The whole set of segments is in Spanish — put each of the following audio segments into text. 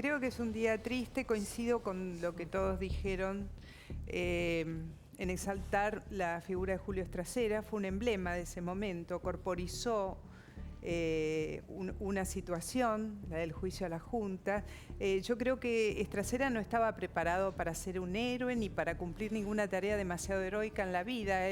creo que es un día triste, coincido con lo que todos dijeron en exaltar la figura de Julio Estracera. Fue un emblema de ese momento, corporizó una situación, la del juicio a la Junta. Yo creo que Estracera no estaba preparado para ser un héroe ni para cumplir ninguna tarea demasiado heroica en la vida.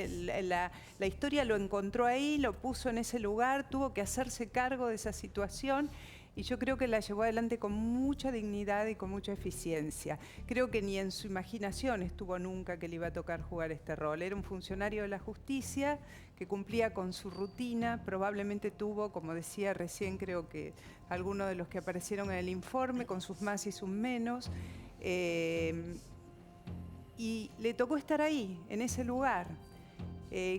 La historia lo encontró ahí, lo puso en ese lugar, tuvo que hacerse cargo de esa situación y yo creo que la llevó adelante con mucha dignidad y con mucha eficiencia. Creo que ni en su imaginación estuvo nunca que le iba a tocar jugar este rol. Era un funcionario de la justicia que cumplía con su rutina, probablemente tuvo, como decía recién, creo que algunos de los que aparecieron en el informe, con sus más y sus menos, y le tocó estar ahí, en ese lugar.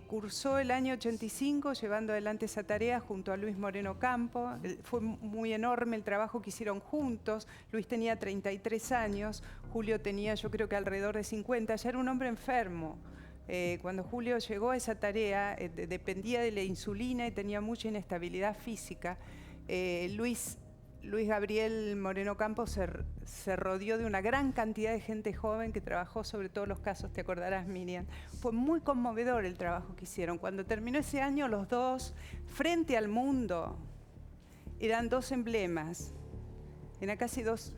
Cursó el año 85 llevando adelante esa tarea junto a Luis Moreno Campo. Fue muy enorme el trabajo que hicieron juntos. Luis tenía 33 años, Julio tenía yo creo que alrededor de 50, ya era un hombre enfermo. Cuando Julio llegó a esa tarea, dependía de la insulina y tenía mucha inestabilidad física. Luis Gabriel Moreno Campos se rodeó de una gran cantidad de gente joven que trabajó sobre todos los casos, te acordarás, Miriam. Fue muy conmovedor el trabajo que hicieron. Cuando terminó ese año, los dos, frente al mundo, eran dos emblemas. Eran casi dos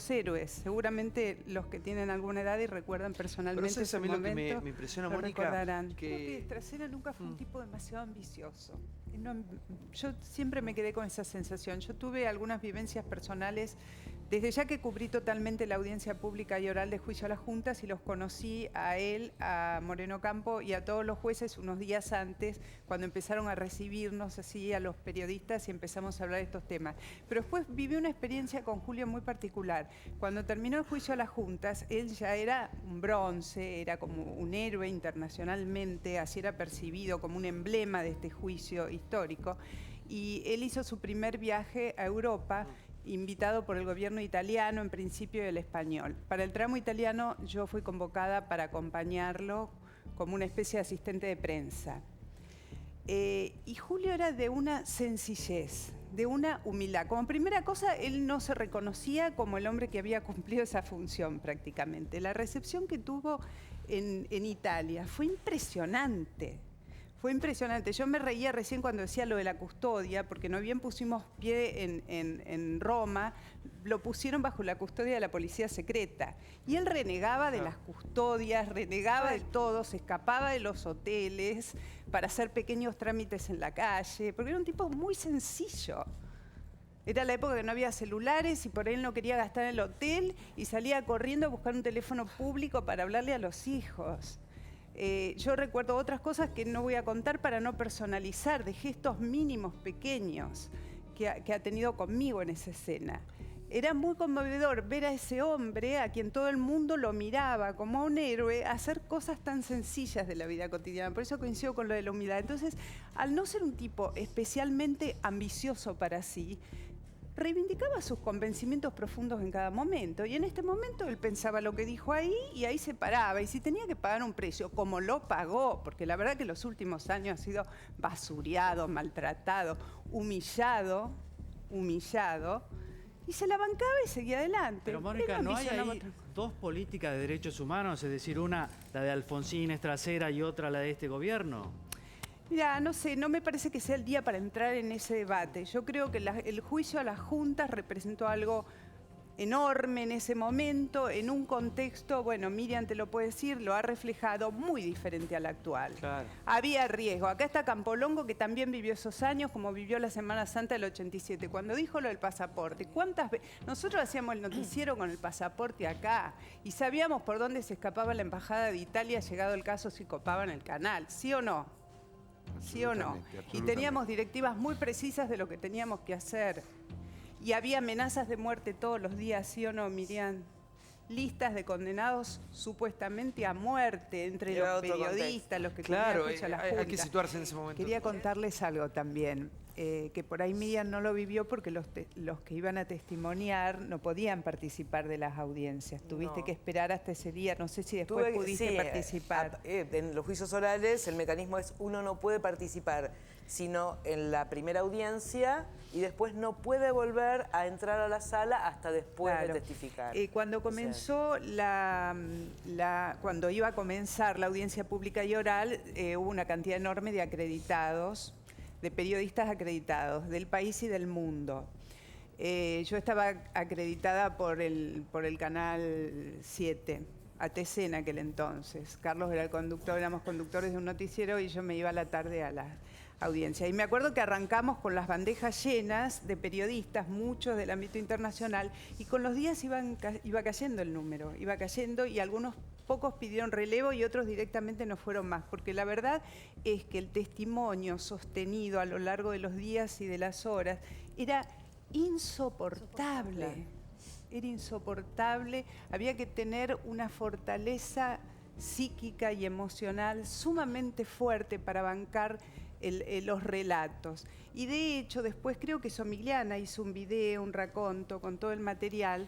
héroes. Seguramente los que tienen alguna edad y recuerdan personalmente ese ese momento. momento, Lo que me impresiona, lo Mónica, recordarán. que... Creo que Estracera nunca fue un tipo demasiado ambicioso. Yo siempre me quedé con esa sensación. Yo tuve algunas vivencias personales, desde ya que cubrí totalmente la audiencia pública y oral de juicio a las juntas y los conocí a él, a Moreno Campo y a todos los jueces unos días antes, cuando empezaron a recibirnos así a los periodistas y empezamos a hablar de estos temas. Pero después viví una experiencia con Julio muy particular. Cuando terminó el juicio a las juntas, él ya era un bronce, era como un héroe internacionalmente, así era percibido como un emblema de este juicio histórico. Y él hizo su primer viaje a Europa, invitado por el gobierno italiano, en principio, y el español. Para el tramo italiano yo fui convocada para acompañarlo como una especie de asistente de prensa. Y Julio era de una sencillez, de una humildad. Como primera cosa, él no se reconocía como el hombre que había cumplido esa función prácticamente. La recepción que tuvo en Italia fue impresionante. Fue impresionante. Yo me reía recién cuando decía lo de la custodia, porque no bien pusimos pie en Roma, lo pusieron bajo la custodia de la policía secreta. Y él renegaba de las custodias, renegaba de todo, se escapaba de los hoteles para hacer pequeños trámites en la calle, porque era un tipo muy sencillo. Era la época que no había celulares y por él no quería gastar en el hotel y salía corriendo a buscar un teléfono público para hablarle a los hijos. Yo recuerdo otras cosas que no voy a contar para no personalizar, de gestos mínimos, pequeños, que ha tenido conmigo en esa escena. Era muy conmovedor ver a ese hombre, a quien todo el mundo lo miraba como a un héroe, hacer cosas tan sencillas de la vida cotidiana. Por eso coincido con lo de la humildad. Entonces, al no ser un tipo especialmente ambicioso para sí, reivindicaba sus convencimientos profundos en cada momento. Y en este momento él pensaba lo que dijo ahí y ahí se paraba. Y si tenía que pagar un precio, como lo pagó, porque la verdad que los últimos años ha sido basureado, maltratado, humillado, y se la bancaba y seguía adelante. Pero Mónica, ¿no hay ahí dos políticas de derechos humanos? Es decir, una la de Alfonsín Estracera y otra la de este gobierno. Mira, no sé, no me parece que sea el día para entrar en ese debate. Yo creo que el juicio a las juntas representó algo enorme en ese momento, en un contexto, bueno, Miriam te lo puede decir, lo ha reflejado muy diferente al actual. Claro. Había riesgo. Acá está Campolongo, que también vivió esos años, como vivió la Semana Santa del 87, cuando dijo lo del pasaporte. ¿Cuántas veces? Nosotros hacíamos el noticiero con el pasaporte acá y sabíamos por dónde se escapaba la Embajada de Italia, llegado el caso, si copaban el canal, ¿sí o no? ¿Sí o no? Y teníamos directivas muy precisas de lo que teníamos que hacer. Y había amenazas de muerte todos los días, ¿sí o no, Miriam? Listas de condenados supuestamente a muerte entre los periodistas, los que claro, querían escuchar la Junta. Hay que situarse en ese momento. Quería contarles algo también, que por ahí Miriam no lo vivió porque los que iban a testimoniar no podían participar de las audiencias. Tuviste que esperar hasta ese día, no sé si después pudiste participar. En los juicios orales el mecanismo es uno no puede participar. sino en la primera audiencia y después no puede volver a entrar a la sala hasta después de testificar. Cuando comenzó cuando iba a comenzar la audiencia pública y oral, hubo una cantidad enorme de acreditados, de periodistas acreditados del país y del mundo. Yo estaba acreditada por el Canal 7, ATC en aquel entonces. Carlos era el conductor, éramos conductores de un noticiero y yo me iba a la tarde a la audiencia. Y me acuerdo que arrancamos con las bandejas llenas de periodistas, muchos del ámbito internacional, y con los días iba cayendo el número, iba cayendo, y algunos pocos pidieron relevo y otros directamente no fueron más, porque la verdad es que el testimonio sostenido a lo largo de los días y de las horas era insoportable. Era insoportable, había que tener una fortaleza psíquica y emocional sumamente fuerte para bancar los relatos. Y de hecho, después creo que Somigliana hizo un video, un raconto con todo el material.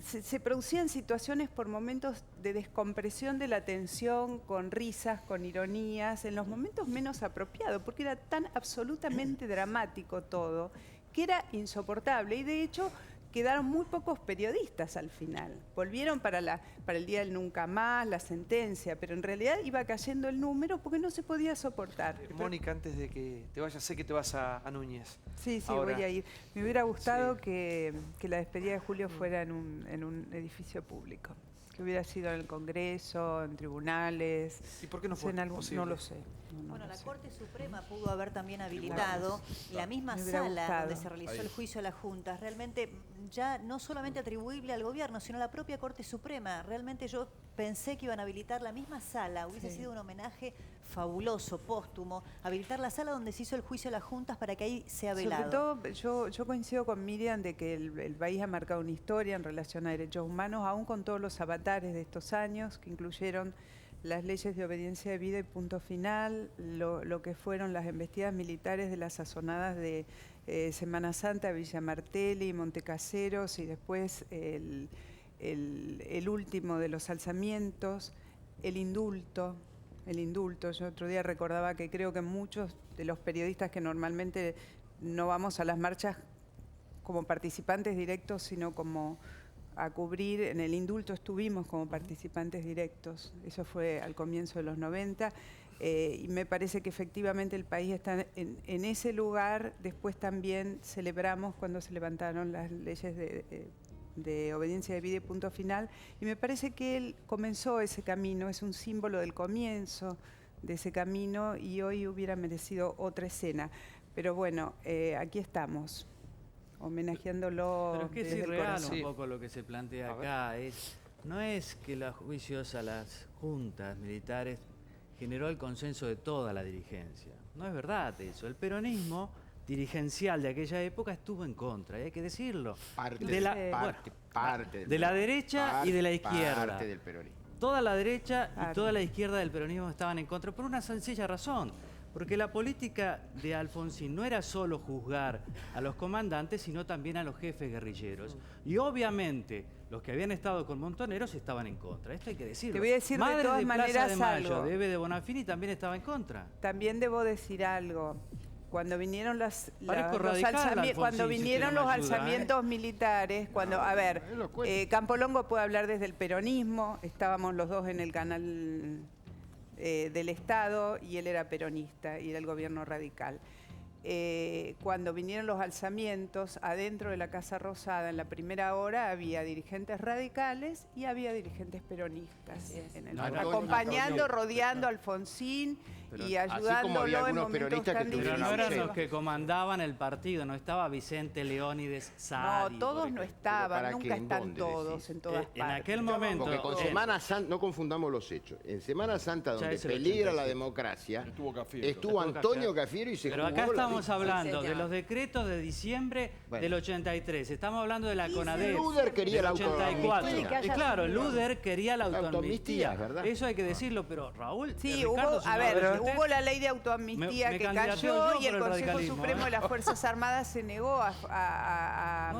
Se producían situaciones por momentos de descompresión de la tensión, con risas, con ironías, en los momentos menos apropiados, porque era tan absolutamente dramático todo, que era insoportable. Y de hecho quedaron muy pocos periodistas al final. Volvieron para el día del nunca más, la sentencia, pero en realidad iba cayendo el número porque no se podía soportar. Mónica, antes de que te vayas, sé que te vas a Núñez. Sí, ahora. Voy a ir. Me hubiera gustado que la despedida de Julio fuera en un edificio público. Que hubiera sido en el Congreso, en tribunales. ¿Y por qué no fue posible? No lo sé. Bueno, la Corte Suprema pudo haber también habilitado la misma sala donde se realizó el juicio a las juntas, realmente ya no solamente atribuible al gobierno, sino a la propia Corte Suprema. Realmente yo pensé que iban a habilitar la misma sala, hubiese sido un homenaje fabuloso, póstumo, habilitar la sala donde se hizo el juicio a las juntas para que ahí sea velado. Sobre todo, yo coincido con Miriam de que el país ha marcado una historia en relación a derechos humanos, aún con todos los avatares de estos años, que incluyeron las leyes de obediencia de vida y punto final, lo que fueron las embestidas militares de las sazonadas de Semana Santa, Villa Martelli, Montecaseros, y después el último de los alzamientos, el indulto. Yo otro día recordaba que creo que muchos de los periodistas que normalmente no vamos a las marchas como participantes directos, sino como a cubrir, en el indulto estuvimos como participantes directos, eso fue al comienzo de los 90, y me parece que efectivamente el país está en ese lugar. Después también celebramos cuando se levantaron las leyes de obediencia de vida y punto final, y me parece que él comenzó ese camino, es un símbolo del comienzo de ese camino, y hoy hubiera merecido otra escena. Pero bueno, aquí estamos, homenajeándolo. Pero es que es desde el irreal corazón. un poco lo que se plantea acá. No es que los juicios a las juntas militares generó el consenso de toda la dirigencia. No es verdad eso. El peronismo dirigencial de aquella época estuvo en contra, y hay que decirlo. Parte de la derecha y de la izquierda. Parte del peronismo. Toda la derecha y toda la izquierda del peronismo estaban en contra por una sencilla razón. Porque la política de Alfonsín no era solo juzgar a los comandantes, sino también a los jefes guerrilleros. Y obviamente los que habían estado con Montoneros estaban en contra. Esto hay que decirlo. Te voy a decir Madres de todas maneras Plaza de Mayo, algo. de Eve de Bonafini también estaba en contra. También debo decir algo. Cuando vinieron Alfonsín, los alzamientos militares, Campolongo puede hablar desde el peronismo, estábamos los dos en el canal del Estado y él era peronista y era el gobierno radical. Cuando vinieron los alzamientos, adentro de la Casa Rosada, en la primera hora, había dirigentes radicales y había dirigentes peronistas, acompañando, rodeando a Alfonsín y ayudándolo en momentos tan difíciles. Pero no eran los que comandaban el partido, no estaba Vicente Leónides Sadi. No, todos no estaban, nunca están todos en todas partes. En aquel momento... Porque con Semana Santa, no confundamos los hechos. En Semana Santa, donde peligra la democracia, estuvo Antonio Cafiero y se jugó. Pero acá estamos hablando de los decretos de diciembre del 83. Estamos hablando de la CONADEP. Luder quería la 84. Y claro, Luder quería la autoamnistía. ¿Verdad? Eso hay que decirlo, pero Raúl... Sí, Ricardo, a ver, hubo la ley de autoamnistía que cayó y el Consejo Supremo de las Fuerzas Armadas se negó a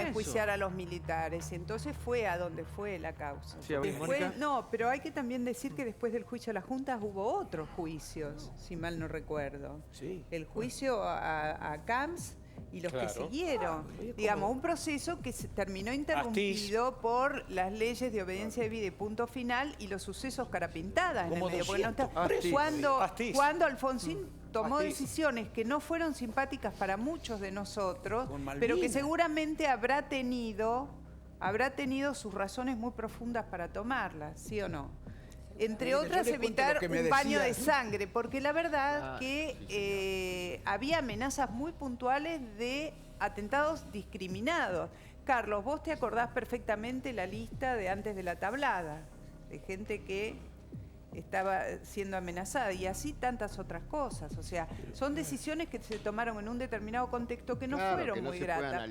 enjuiciar a los militares. Entonces fue a donde fue la causa. Sí, después, no, pero hay que también decir que después del juicio a las juntas hubo otros juicios, si mal no recuerdo. Sí. El juicio a Camps y los que siguieron. Digamos, un proceso que se terminó interrumpido por las leyes de obediencia debida y punto final y los sucesos Carapintadas en el medio. Cuando Alfonsín tomó decisiones que no fueron simpáticas para muchos de nosotros, pero que seguramente habrá tenido sus razones muy profundas para tomarlas, ¿sí o no? Entre otras, evitar un baño de sangre, porque la verdad que había amenazas muy puntuales de atentados discriminados. Carlos, vos te acordás perfectamente la lista de antes de la tablada, de gente que estaba siendo amenazada y así tantas otras cosas. O sea, son decisiones que se tomaron en un determinado contexto que no fueron muy gratas.